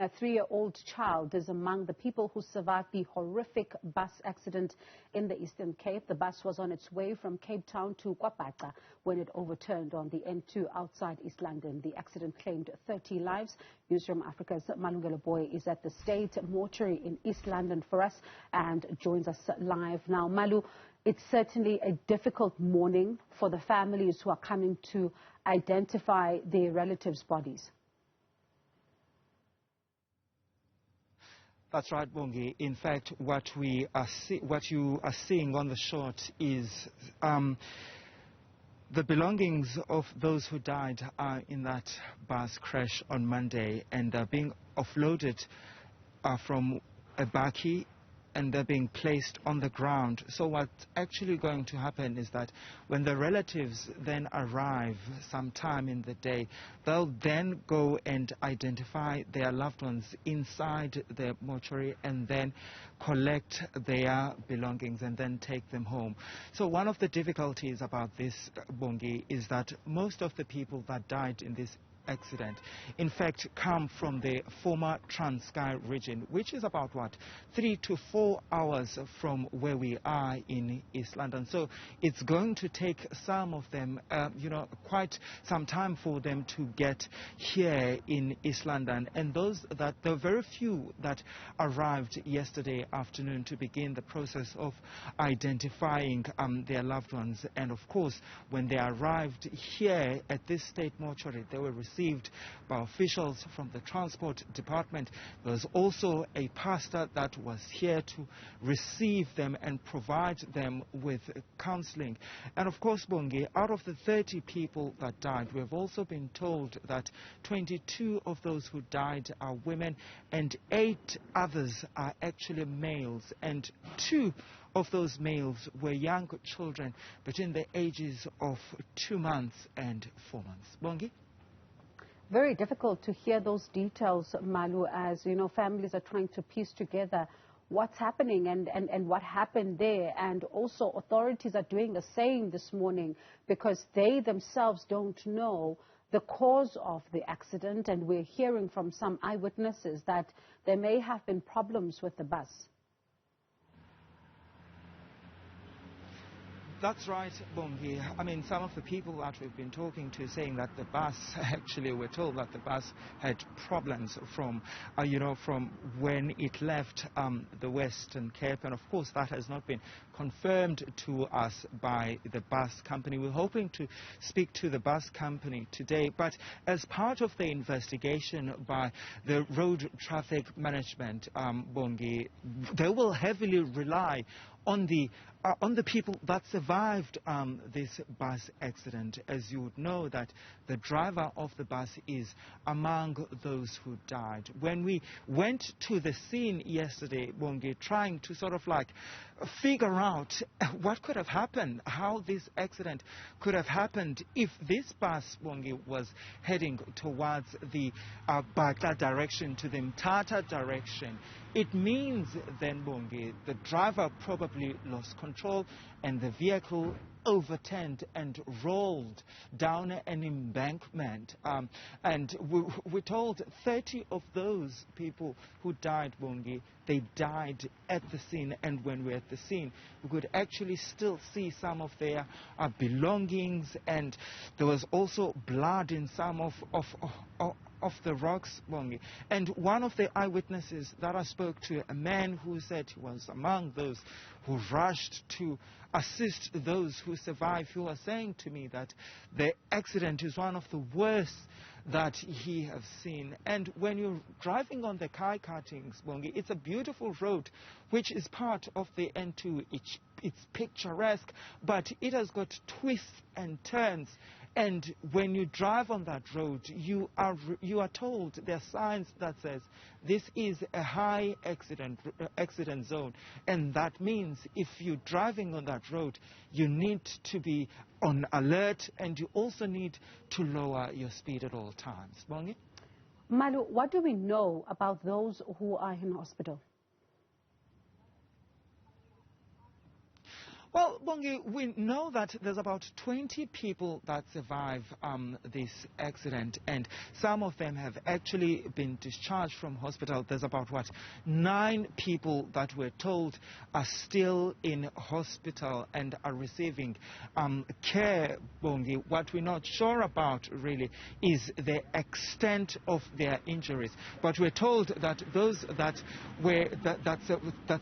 A 3-year-old child is among the people who survived the horrific bus accident in the Eastern Cape. The bus was on its way from Cape Town to KwaBhaca when it overturned on the N2 outside East London. The accident claimed 30 lives. Newsroom Africa's Malungelo Booi is at the State Mortuary in East London for us and joins us live now. Malu, it's certainly a difficult morning for the families who are coming to identify their relatives' bodies. That's right, Bongi. In fact, what you are seeing on the shot is the belongings of those who died in that bus crash on Monday, and they're being offloaded from a bakkie, and they're being placed on the ground. So what's actually going to happen is that when the relatives then arrive sometime in the day, they'll then go and identify their loved ones inside the mortuary and then collect their belongings and then take them home. So one of the difficulties about this, Bongi, is that most of the people that died in this accident in fact come from the former Transkei region, which is about 3 to 4 hours from where we are in East London. So it's going to take some of them quite some time for them to get here in East London, and there are very few that arrived yesterday afternoon to begin the process of identifying their loved ones. And of course, when they arrived here at this state mortuary, they were received by officials from the transport department. There was also a pastor that was here to receive them and provide them with counseling. And of course, Bongi, out of the 30 people that died, we have also been told that 22 of those who died are women and 8 others are actually males, and 2 of those males were young children between the ages of 2 months and 4 months. Bongi? Very difficult to hear those details, Malu, as you know, families are trying to piece together what's happening and what happened there. And also authorities are doing the same this morning because they themselves don't know the cause of the accident. And we're hearing from some eyewitnesses that there may have been problems with the bus. That's right, Bongi. I mean, some of the people that we've been talking to saying that the bus, actually we're told that the bus had problems from when it left the Western Cape. And of course, that has not been confirmed to us by the bus company. We're hoping to speak to the bus company today. But as part of the investigation by the road traffic management, Bongi, they will heavily rely on the people that survived this bus accident. As you would know, that the driver of the bus is among those who died. When we went to the scene yesterday, Bongi, trying to sort of figure out what could have happened, how this accident could have happened if this bus, Bongi, was heading towards the Bhaca direction, to the Mthatha direction. It means then, Bongi, the driver probably lost control and the vehicle overturned and rolled down an embankment. And we're told 30 of those people who died, Bongi, they died at the scene. And when we're at the scene, we could actually still see some of their belongings, and there was also blood in some of the rocks, Bongi. And one of the eyewitnesses that I spoke to, a man who said he was among those who rushed to assist those who survived, who was saying to me that the accident is one of the worst that he has seen. And when you're driving on the Kai Cuttings, Bongi, it's a beautiful road which is part of the N2. It's picturesque, but it has got twists and turns. And when you drive on that road, you are told there are signs that says this is a high accident zone, and that means if you're driving on that road, you need to be on alert, and you also need to lower your speed at all times. Bongi? Malu, what do we know about those who are in hospital? Well, Bongi, we know that there's about 20 people that survive this accident, and some of them have actually been discharged from hospital. There's about, 9 people that we're told are still in hospital and are receiving care, Bongi. What we're not sure about, really, is the extent of their injuries. But we're told that those that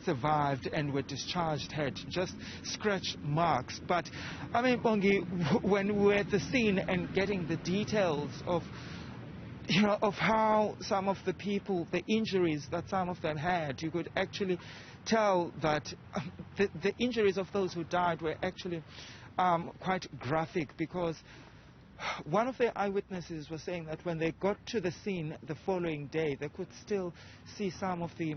survived and were discharged had just scratch marks. But I mean, Bongi, when we were at the scene and getting the details of of how some of the people, the injuries that some of them had, you could actually tell that the injuries of those who died were actually quite graphic, because one of the eyewitnesses was saying that when they got to the scene the following day, they could still see some of the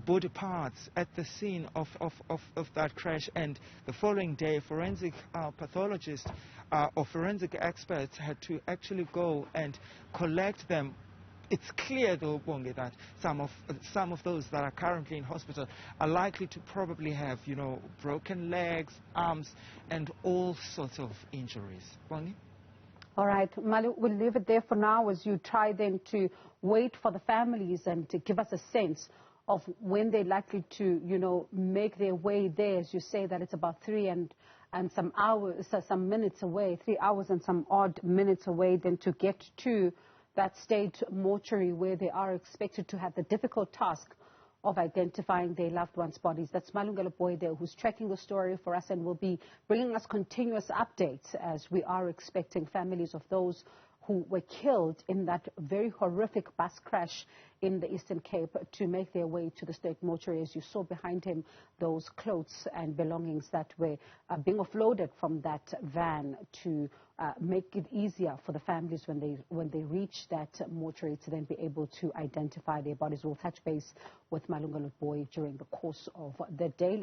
body parts at the scene of that crash, and the following day forensic pathologists or forensic experts had to actually go and collect them. It's clear, though, Bongi, that some of those that are currently in hospital are likely to probably have, broken legs, arms, and all sorts of injuries. Bongi? All right, Malu, we'll leave it there for now as you try then to wait for the families and to give us a sense of when they're likely to, make their way there. As you say that it's about 3 and some hours, some minutes away, 3 hours and some odd minutes away, then to get to that state mortuary where they are expected to have the difficult task of identifying their loved ones' bodies. That's Malungelo Booi there, who's tracking the story for us and will be bringing us continuous updates as we are expecting families of those who were killed in that very horrific bus crash in the Eastern Cape to make their way to the state mortuary. As you saw behind him, those clothes and belongings that were being offloaded from that van to make it easier for the families when they reach that mortuary to then be able to identify their bodies. We'll touch base with Malungelo Booi during the course of the day.